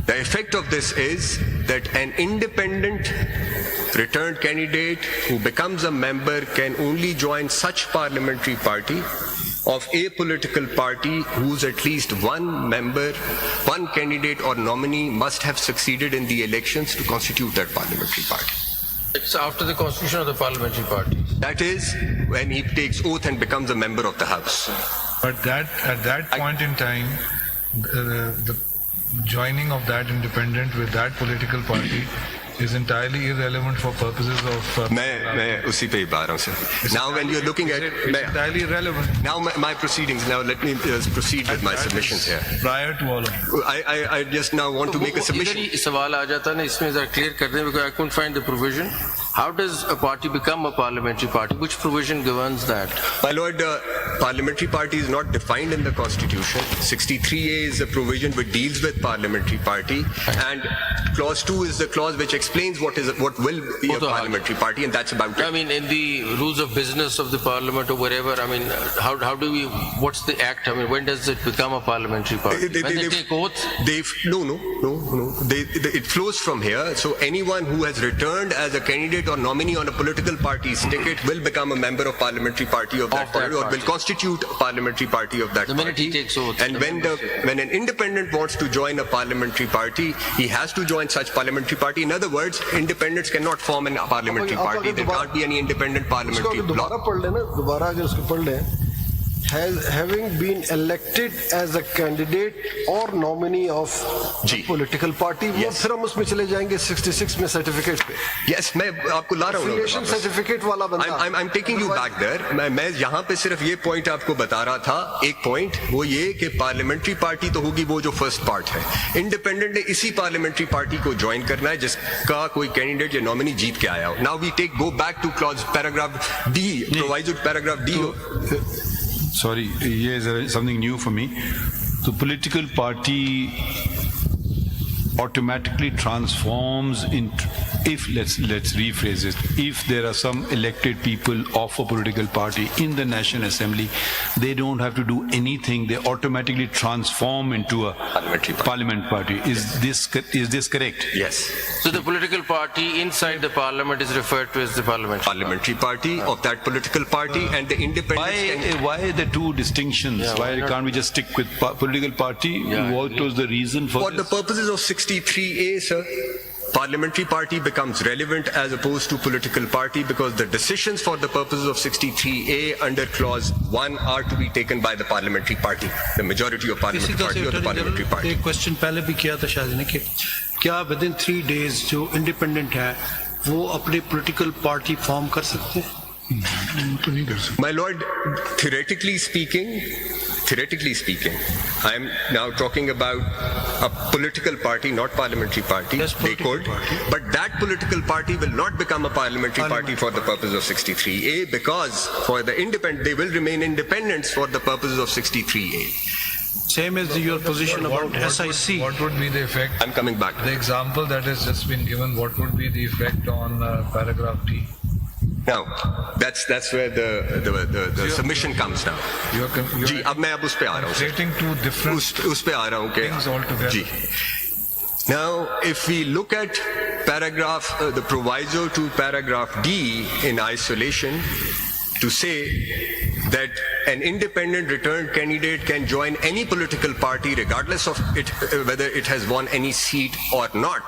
The effect of this is that an independent returned candidate who becomes a member can only join such parliamentary party of a political party whose at least one member, one candidate or nominee must have succeeded in the elections to constitute that parliamentary party. It's after the constitution of the parliamentary party. That is when he takes oath and becomes a member of the House. But at that point in time, the joining of that independent with that political party is entirely irrelevant for purposes of. मैं उसी पे ही बात रहा हूँ sir. Now when you're looking at It's entirely irrelevant. now my proceedings. Now let me proceed with my submissions here. Prior to all of this. I just now want to make a submission. इधर ही सवाल आ जाता है ना, इसमें जरा clear कर दें, because I couldn't find the provision. How does a party become a parliamentary party? Which provision governs that? My lord, parliamentary party is not defined in the constitution. 63A is a provision which deals with parliamentary party, and clause 2 is the clause which explains what will be a parliamentary party, and that's about it. I mean, in the rules of business of the parliament or wherever, I mean, how do we, what's the act? I mean, when does it become a parliamentary party? When they take oath? No. It flows from here. So anyone who has returned as a candidate or nominee on a political party's ticket will become a member of parliamentary party of that party, or will constitute a parliamentary party of that The party. minute he takes oath. And when an independent wants to join a parliamentary party, he has to join such parliamentary party. In other words, independents cannot form a parliamentary party. There can't be any independent parliamentary bloc. दोबारा पढ़ लेना, दोबारा अगर उसको पढ़ लें, having been elected as a candidate or nominee of a political party, वो फिर हम उसमें चले जाएंगे 66 में सर्टिफिकेट पे. Yes, मैं आपको ला रहा हूँ. Affiliation certificate वाला बंदा. I'm taking you back there. मैं यहाँ पे सिर्फ ये पॉइंट आपको बता रहा था. एक पॉइंट वो ये कि पार्लियामेंट्री पार्टी तो होगी वो जो फर्स्ट पार्ट है. इंडिपेंडेंट ने इसी पार्लियामेंट्री पार्टी को ज्वाइन करना है जिसका कोई कैंडिडेट या नॉमिनी जीत के आया हो. Now we go back to clause paragraph D, proviso paragraph D. Sorry, here is something new for me. The political party automatically transforms into, if let's rephrase it, if there are some elected people of a political party in the National Assembly, they don't have to do anything, they automatically transform into a parliament party. Is this correct? Yes. So the political party inside the parliament is referred to as the Parliamentary party of that political party, and the independents. Why the two distinctions? Why can't we just stick with political party? What was the reason for the purposes of 63A, sir, parliamentary party becomes relevant as opposed to political party, because the decisions for the purposes of 63A under clause 1 are to be taken by the parliamentary party, the majority of parliamentary party or the parliamentary party. एक question पहले भी किया था शायद ने कि क्या within 3 days जो इंडिपेंडेंट है वो अपनी पॉलिटिकल पार्टी फॉर्म कर सकते हैं? My lord, theoretically speaking, I am now talking about a political party, not parliamentary party. Yes, they could, but that political party will not become a parliamentary party for the purpose of 63A, because for the independent, they will remain independents for the purposes of 63A. Same as your position about SIC. What would be the effect? I'm coming back. The example that has just been given, what would be the effect on paragraph D? Now, that's where the submission comes now. जी, अब मैं उस पे आ रहा हूँ. Relating to different उस पे आ रहा हूँ कि things altogether. Ji. Now, if we look at paragraph, the proviso to paragraph D in isolation, to say that an independent returned candidate can join any political party regardless of whether it has won any seat or not,